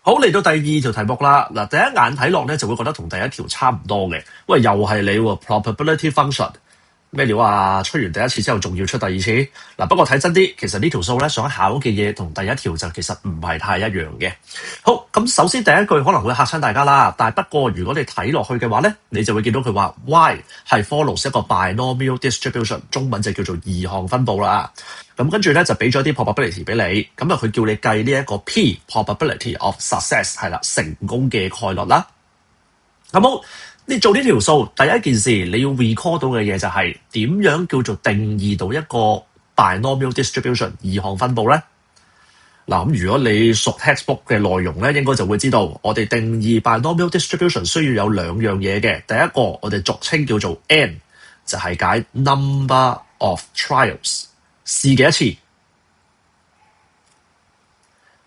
好，嚟到第二條題目啦。嗱，第一眼睇落咧就會覺得同第一條差唔多嘅。喂，又係你喎，probability function 咩料啊？出完第一次之後仲要出第二次？嗱，不過睇真啲，其實呢條數咧想考嘅嘢同第一條就其實唔係太一樣嘅。好，咁首先第一句可能會嚇親大家啦，但係不過如果你睇落去嘅話咧，你就會見到佢話 Y 係 follows 一個 binomial distribution， 中文就叫做異項分佈啦。咁跟住咧就俾咗啲 probability 俾你，咁啊佢叫你計呢一個 P probability of success 係啦，成功嘅概率啦。咁好，你做呢條數第一件事你要 recall 到嘅嘢就係點樣叫做定義到一個 binomial distribution 異項分佈咧？嗱，咁如果你熟 textbook 嘅內容咧，應該就會知道我哋定義 binomial distribution 需要有兩樣嘢嘅。第一個我哋俗稱叫做 N， 就係解 number of trials。試幾多次？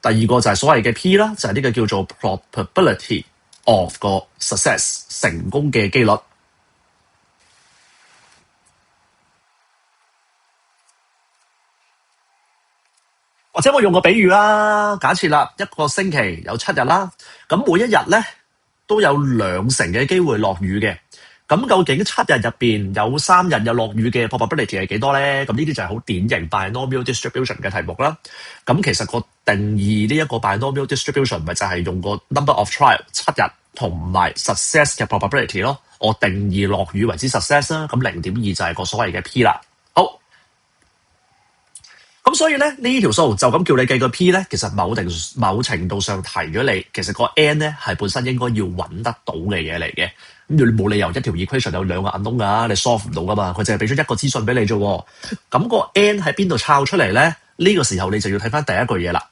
第二個就係所謂嘅 P 啦，就係呢個叫做 probability of 個 success 成功嘅機率。或者我用個比喻啦，假設啦，一個星期有7日啦，咁每一日咧都有2成嘅機會落雨嘅。咁究竟7日入邊有3日有落雨嘅 probability 係幾多咧？咁呢啲就係好典型 binomial distribution 嘅題目啦。咁其實個定義呢一個 binomial distribution 咪就係用個 number of trial 7日同埋 success 嘅 probability 咯。我定義落雨為之 success 啦，咁0.2就係個所謂嘅 P 啦。好，咁所以咧呢條數就咁叫你計個 P 咧，其實某程度上提咗你，其實個 N 咧係本身應該要揾得到嘅嘢嚟嘅。咁你冇理由一條 equation 有2個 unknown 㗎，你 solve 唔到㗎嘛？佢淨係俾咗一個資訊俾你啫。咁個 N 喺邊度抄出嚟咧？呢個時候你就要睇翻第一句嘢啦。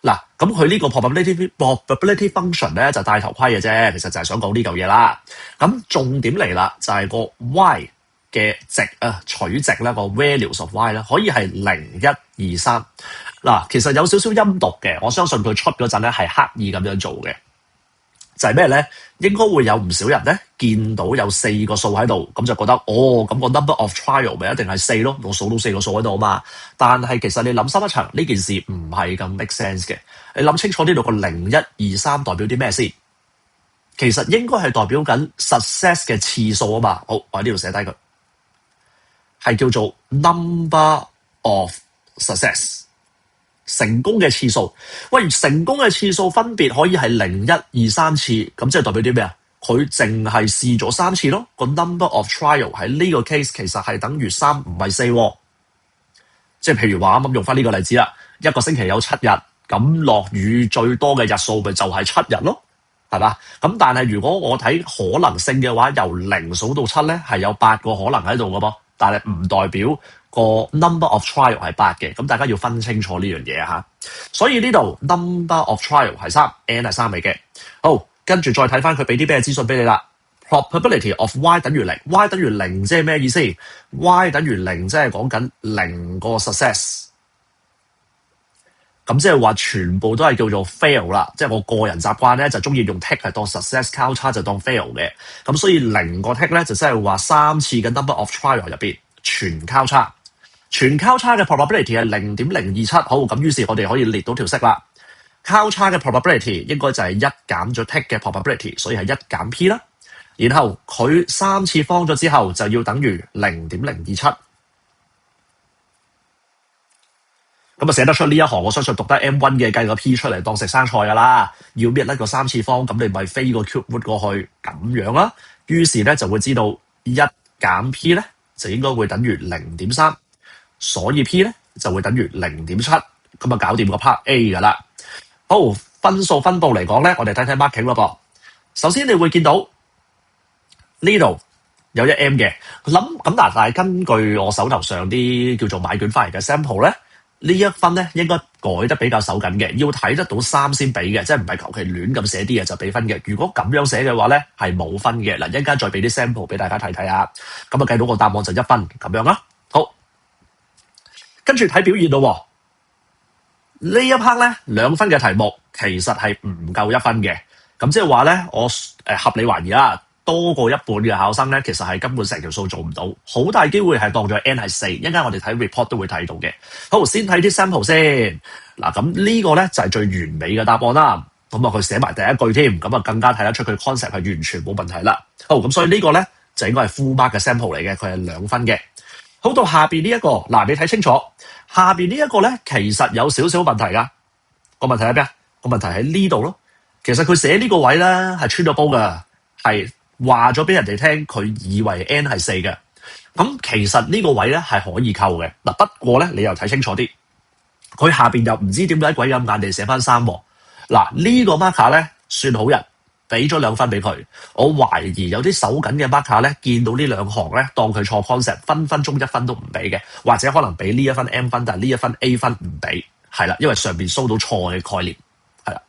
嗱，咁佢呢個 probability function 咧就戴頭盔嘅啫，其實就係想講呢嚿嘢啦。咁重點嚟啦，就係個 y 嘅值啊，取值咧個 values of y 咧，可以係0、1、2、3。嗱，其實有少少陰毒嘅，我相信佢出嗰陣咧係刻意咁樣做嘅。就係咩咧？應該會有唔少人咧見到有4個數喺度，咁就覺得咁個 number of trial 咪一定係4咯，我數到4個數喺度啊嘛。但係其實你諗深一層，呢件事唔係咁 make sense 嘅。你諗清楚呢度個0、1、2、3代表啲咩先？其實應該係代表緊 success 嘅次數啊嘛。好，我喺呢度寫低佢，係叫做 number of success。成功嘅次數，喂，成功嘅次數分別可以係0、1、2、3次，咁即係代表啲咩啊？佢淨係試咗3次咯。個 number of trial 喺呢個 case 其實係等於3，唔係4。即係譬如話啱啱用翻呢個例子啦，一個星期有7日，咁落雨最多嘅日數咪就係7日咯，係嘛？咁但係如果我睇可能性嘅話，由0數到7咧，係有8個可能喺度嘅噃，但係唔代表個 number of trial 係8嘅，咁大家要分清楚呢樣嘢嚇。所以呢度 number of trial 係3，n 係3嚟嘅。好，跟住再睇翻佢俾啲咩資訊俾你啦。probability of y 等於0，y 等於0即係咩意思 ？y 等於0即係講緊0個 success。咁即係話全部都係叫做 fail 啦，即係我個人習慣咧就中意用 tick 係當 success 交叉就當 fail 嘅。咁所以0個 tick 咧就即係話3次嘅 number of trial 入邊全交叉。全交叉嘅 probability 係0.027，好，咁於是我哋可以列到條式啦。交叉嘅 probability 應該就係1減咗 tick 嘅 probability， 所以係1減 P 啦。然後佢3次方咗之後就要等於0.027。咁啊寫得出呢一行，我相信讀得 M1 嘅計個 P 出嚟當食生菜㗎啦。要搣甩個3次方，咁你咪飛個 cube root 過去咁樣啦。於是咧就會知道1減 P 咧就應該會等於0.3。所以 P 咧就會等於0.7，咁啊搞掂個 part A 噶啦。好，分數分佈嚟講咧，我哋睇睇 marking 咯噃。首先你會見到呢度有一 M 嘅，咁但係根據我手頭上啲叫做買卷翻嚟嘅 sample 咧，呢一分咧應該改得比較手緊嘅，要睇得到3先俾嘅，即係唔係求其亂咁寫啲嘢就俾分嘅。如果咁樣寫嘅話咧，係冇分嘅。嗱，一陣間再俾啲 sample 俾大家睇睇啊。咁啊計到個答案就1分咁樣啦。好。跟住睇表現咯，呢一 part 咧2分嘅題目其實係唔夠1分嘅，咁即係話咧我合理懷疑啦，多過一半嘅考生咧，其實係根本成條數做唔到，好大機會係當咗 N 係4，一陣間我哋睇 report 都會睇到嘅。好，先睇啲 sample 先。嗱，咁呢個咧就係最完美嘅答案啦。咁啊，佢寫埋第一句添，咁啊更加睇得出佢 concept 係完全冇問題啦。好，咁所以呢個咧就應該係 full mark 嘅 sample 嚟嘅，佢係2分嘅。好，到下邊呢一個，嗱，你睇清楚，下邊呢一個咧其實有少少問題噶。個問題喺邊啊？個問題喺呢度咯。其實佢寫呢個位咧係穿咗煲噶，係話咗俾人哋聽，佢以為 N 係4嘅。咁其實呢個位咧係可以扣嘅。嗱，不過咧你又睇清楚啲，佢下邊又唔知點解鬼咁眼地寫翻3喎。嗱，呢個 marker 咧算好人，俾咗2分俾佢。我懷疑有啲手緊嘅 marker 咧，見到呢2行咧，當佢錯 concept，分分鐘1分都唔俾嘅，或者可能俾呢一分 M 分，但係呢一分 A 分唔俾，係啦，因為上邊 show 到錯嘅概念，係啦。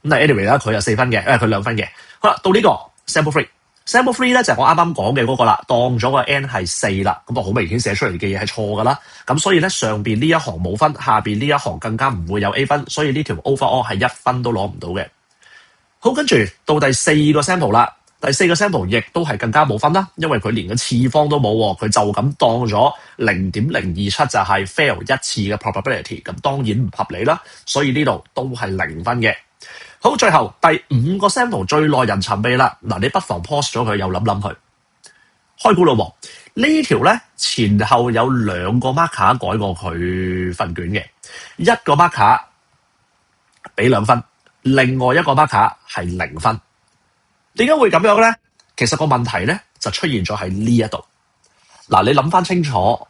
咁但係 anyway 啦，佢有4分嘅，因為佢2分嘅。好啦，到呢個 sample free。sample free 咧就係我啱啱講嘅嗰個啦，當咗個 N 係4啦，咁啊好明顯寫出嚟嘅嘢係錯噶啦，咁所以咧上邊呢一行冇分，下邊呢一行更加唔會有 A 分，所以呢條 overall 係1分都攞唔到嘅。好，跟住到第4個 sample 啦，第4個 sample 亦都係更加冇分啦，因為佢連個次方都冇喎，佢就咁當咗0.027就係 fail 一次嘅 probability， 咁當然唔合理啦，所以呢度都係0分嘅。好，最後第5個 sample 最耐人尋味啦。嗱，你不妨 pause 咗佢，又諗諗佢。開估咯喎，呢條咧前後有2個 marker 改過佢份卷嘅，一個 marker 俾2分，另外一個 marker 係0分。點解會咁樣咧？其實個問題咧就出現咗喺呢一度。嗱，你諗翻清楚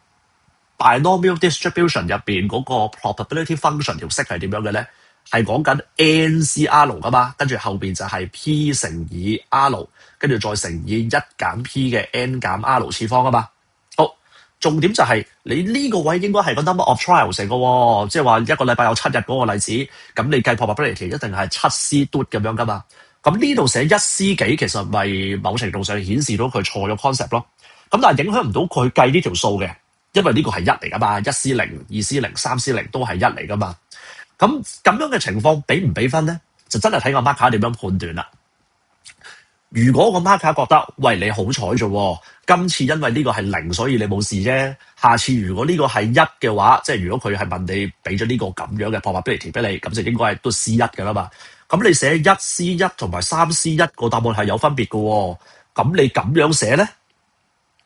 binomial distribution 入邊嗰個 probability function 條式係點樣嘅咧？係講緊 NCR 噶嘛，跟住後邊就係 P 乘以 R， 跟住再乘以1減 P 嘅 N 減 R 次方啊嘛。好，重點就係你呢個位應該係個 number of trials 嚟嘅喎，即係話一個禮拜有7日嗰個例子，咁你計 probability 一定係7C 嘟咁樣噶嘛。咁呢度寫1C 幾，其實咪某程度上顯示到佢錯咗 concept 咯。咁但係影響唔到佢計呢條數嘅，因為呢個係1嚟噶嘛，1C 0、2C 0、3C 0都係1嚟噶嘛。咁樣嘅情況俾唔俾分咧，就真係睇個 marker 點樣判斷啦。如果個 marker 覺得，喂，你好彩啫，今次因為呢個係0，所以你冇事啫。下次如果呢個係1嘅話，即係如果佢係問你俾咗呢個咁樣嘅 probability 俾你，咁就應該係都 C1 㗎啦嘛。咁你寫1C1 同埋3C1個答案係有分別嘅喎。咁你咁樣寫咧，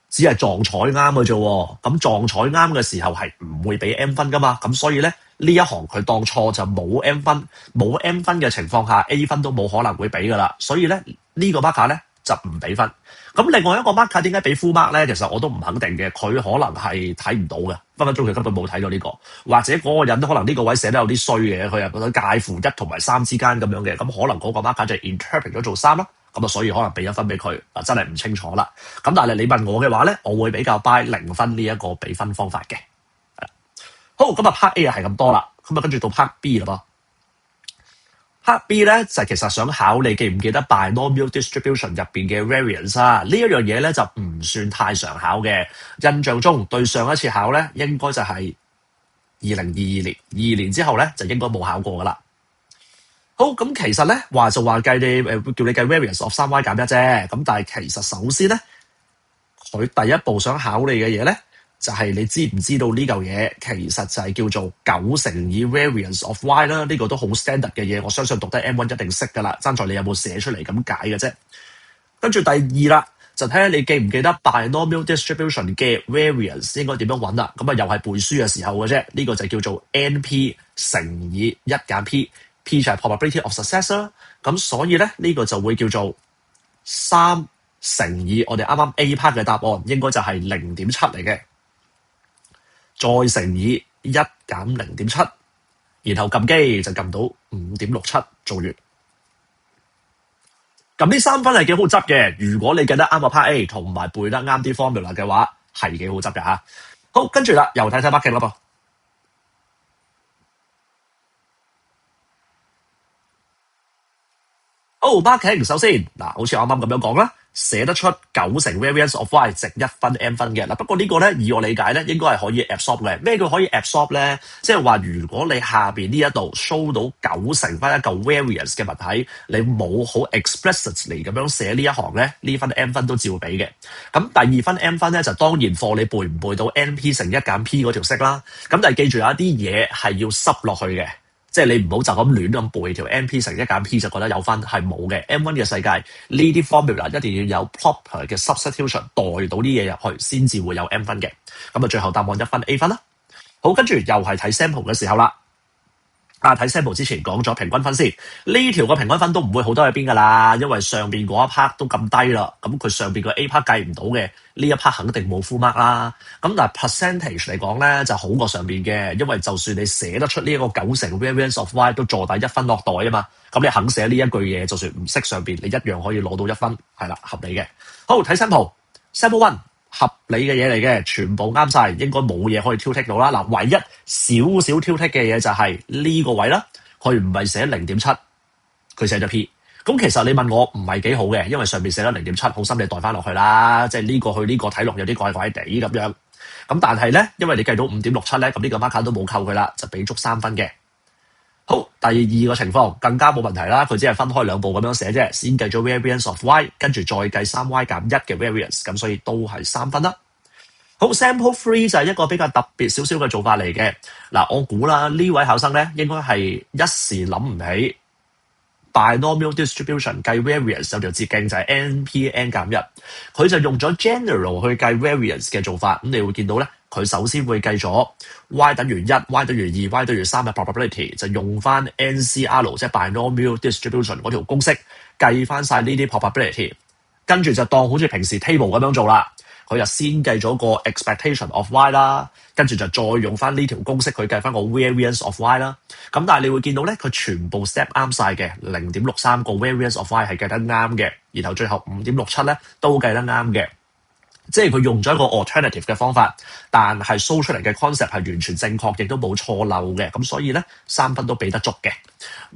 只係撞彩啱嘅啫。咁撞彩啱嘅時候係唔會俾 M 分噶嘛。咁所以咧，呢一行佢當錯就冇 M 分，冇 M 分嘅情況下 A 分都冇可能會俾噶啦。所以咧，呢個 marker 咧就唔俾分。咁另外一個 marker 點解俾 full mark 咧？其實我都唔肯定嘅，佢可能係睇唔到嘅，分分鐘佢根本冇睇到呢個，或者嗰個人可能呢個位寫得有啲衰嘅，佢係覺得介乎1同埋3之間咁樣嘅，咁可能嗰個 marker 就 interpret 咗做3啦。咁啊，所以可能俾1分俾佢，真係唔清楚啦。咁但係你問我嘅話咧，我會比較 buy 0分呢一個俾分方法嘅。好，咁啊 part A 係咁多啦，咁啊跟住到 part B 啦噃。part B 咧就其實想考你記唔記得 binomial distribution 入邊嘅 variance 啊？呢一樣嘢咧就唔算太常考嘅。印象中對上一次考咧，應該就係2022年，2年之後咧就應該冇考過噶啦。好，咁其實咧話就話計你會叫你計 variance of 3y 減1啫。咁但係其實首先咧，佢第一步想考你嘅嘢咧，就係你知唔知道呢嚿嘢其實就係叫做9乘以 variance of y 啦。呢個都好 standard 嘅嘢，我相信讀得 M1 一定識噶啦。爭在你有冇寫出嚟咁解嘅啫。跟住第二啦，就睇下你記唔記得 binomial distribution 嘅 variance 應該點樣揾啦。咁啊又係背書嘅時候嘅啫。呢個就叫做 NP 乘以1減 P。P 就係 probability of success 啦，咁所以咧呢個就會叫做3乘以我哋啱啱 A part 嘅答案應該就係0.7嚟嘅，再乘以1減0.7，然後撳機就撳到5.67做完。咁呢3分係幾好執嘅，如果你記得啱個 part A 同埋背得啱啲 formula 嘅話，係幾好執嘅嚇。好，跟住啦，又睇睇 marking 啦噃。marking 首先嗱，好似我啱啱咁樣講啦，寫得出90 variance of y 值1分 m 分嘅嗱。不過呢個咧，以我理解咧，應該係可以 absorb 嘅。咩叫可以 absorb 咧？即係話如果你下邊呢一度 show 到90翻一嚿 variance 嘅物體，你冇好 explicitly 咁樣寫呢一行咧，呢分 m 分都照俾嘅。咁第二分 m 分咧就當然課你背唔背到 np 乘1減 p 嗰條式啦。咁但係記住有一啲嘢係要濕落去嘅。即係你唔好就咁亂咁背條 np 乘1減 p 就覺得有分，係冇嘅。M1 嘅世界呢啲 formula 一定要有 proper 嘅 substitution 代到啲嘢入去，先至會有 M 分嘅。咁啊，最後答案1分 A 分啦。好，跟住又係睇 sample 嘅時候啦。睇 sample 之前講咗平均分先，呢條個平均分都唔會好多喺邊㗎啦，因為上邊嗰一 part 都咁低啦，咁佢上邊個 A part 計唔到嘅，呢一 part 肯定冇 full mark 啦。咁但係 percentage 嚟講咧就好過上邊嘅，因為就算你寫得出呢一個90 variance of y 都坐底1分落袋啊嘛，咁你肯寫呢一句嘢，就算唔識上邊，你一樣可以攞到1分，係啦，合理嘅。好，睇 sample，sample one。合理嘅嘢嚟嘅，全部啱晒，應該冇嘢可以挑剔到啦。嗱，唯一少少挑剔嘅嘢就係呢個位啦，佢唔係寫0.7，佢寫咗 P。咁其實你問我唔係幾好嘅，因為上面寫咗0.7，好心你代翻落去啦。即係呢個去呢個睇落有啲怪怪地咁樣。咁但係咧，因為你計到5.67咧，咁呢個 marker 都冇扣佢啦，就俾足3分嘅。好，第二個情況更加冇問題啦，佢只係分開兩步咁樣寫啫，先計咗 variance of y， 跟住再計3y 減1嘅 variance， 咁所以都係3分啦。好 ，sample 3就係一個比較特別少少嘅做法嚟嘅。嗱，我估啦，呢位考生咧應該係一時諗唔起 binomial distribution 計 variance 有條捷徑就係 np(n 減1)，佢就用咗 general 去計 variance 嘅做法。咁你會見到咧，佢首先會計咗 y 等於1、y 等於2、y 等於3嘅 probability， 就用翻 NCR 即係 binomial distribution 嗰條公式計翻晒呢啲 probability， 跟住就當好似平時 table 咁樣做啦。佢就先計咗個 expectation of y 啦，跟住就再用翻呢條公式去計翻個 variance of y 啦。咁但係你會見到咧，佢全部 step 啱晒嘅，0.63個 variance of y 係計得啱嘅，然後最後5.67咧都計得啱嘅。即係佢用咗一個 alternative 嘅方法，但係 show 出嚟嘅 concept 係完全正確，亦都冇錯漏嘅。咁所以咧3分都俾得足嘅。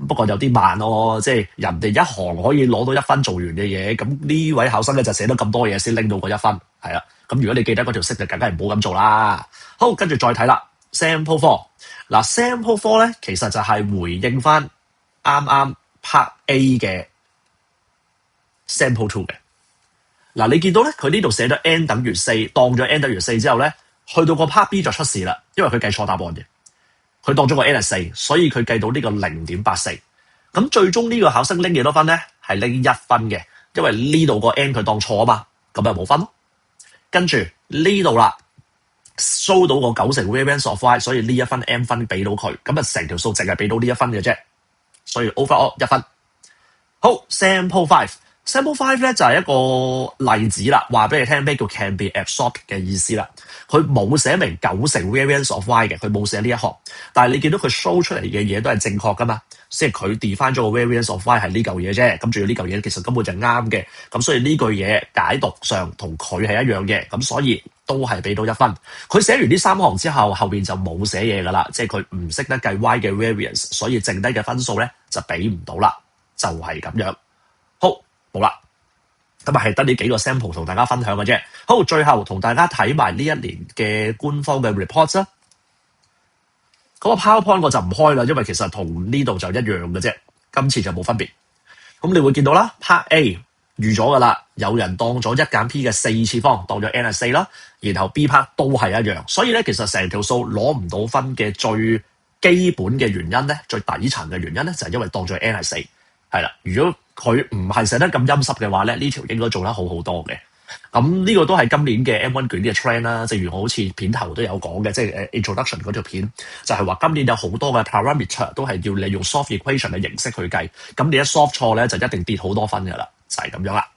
不過有啲慢咯，即係人哋一行可以攞到1分做完嘅嘢，咁呢位考生咧就寫得咁多嘢先拎到個1分，係啦。咁如果你記得嗰條式就梗係唔好咁做啦。好，跟住再睇啦 ，sample 4。嗱 ，sample 4咧其實就係回應翻啱啱 part A 嘅 sample 2嘅。嗱，你見到咧，佢呢度寫咗 n 等於4，當咗 n 等於4之後咧，去到個 part B 就出事啦，因為佢計錯答案嘅，佢當咗個 n 係4，所以佢計到呢個0.84。咁最終呢個考生拎幾多分咧？係拎1分嘅，因為呢度個 n 佢當錯啊嘛，咁咪冇分咯。跟住呢度啦 ，show 到個90 variance of y， 所以呢1分 m 分俾到佢，咁啊成條數淨係俾到呢1分嘅啫，所以 overall 1分。好 ，sample 5。sample 5咧就係一個例子啦，話俾你聽咩叫 can be absorbed 嘅意思啦。佢冇寫明90 variance of y 嘅，佢冇寫呢一行，但係你見到佢 show 出嚟嘅嘢都係正確噶嘛，即係佢 define 咗個 variance of y 係呢嚿嘢啫，咁仲要呢嚿嘢其實根本就啱嘅，咁所以呢句嘢解讀上同佢係一樣嘅，咁所以都係俾到1分。佢寫完呢3行之後，後邊就冇寫嘢噶啦，即係佢唔識得計 y 嘅 variance， 所以剩低嘅分數咧就俾唔到啦，就係咁樣。好。好啦，咁啊係得呢幾個 sample 同大家分享嘅啫。好，最後同大家睇埋呢一年嘅官方嘅 report 啦。嗰個 PowerPoint 我就唔開啦，因為其實同呢度就一樣嘅啫，今次就冇分別。咁你會見到啦 ，Part A 預咗噶啦，有人當咗1減 P 嘅4次方，當咗 n 係4啦，然後 B part 都係一樣，所以咧其實成條數攞唔到分嘅最基本嘅原因咧，最底層嘅原因咧就係因為當咗 n 係4。係啦，如果佢唔係寫得咁陰濕嘅話咧，呢條應該做得好好多嘅。咁呢個都係今年嘅 M1 卷嘅 trend 啦。正如我好似片頭都有講嘅，即係introduction 嗰條片，就係話今年有好多嘅 parameter 都係要你用 soft equation 嘅形式去計。咁你一 soft 錯咧，就一定跌好多分㗎啦，就係咁樣啦。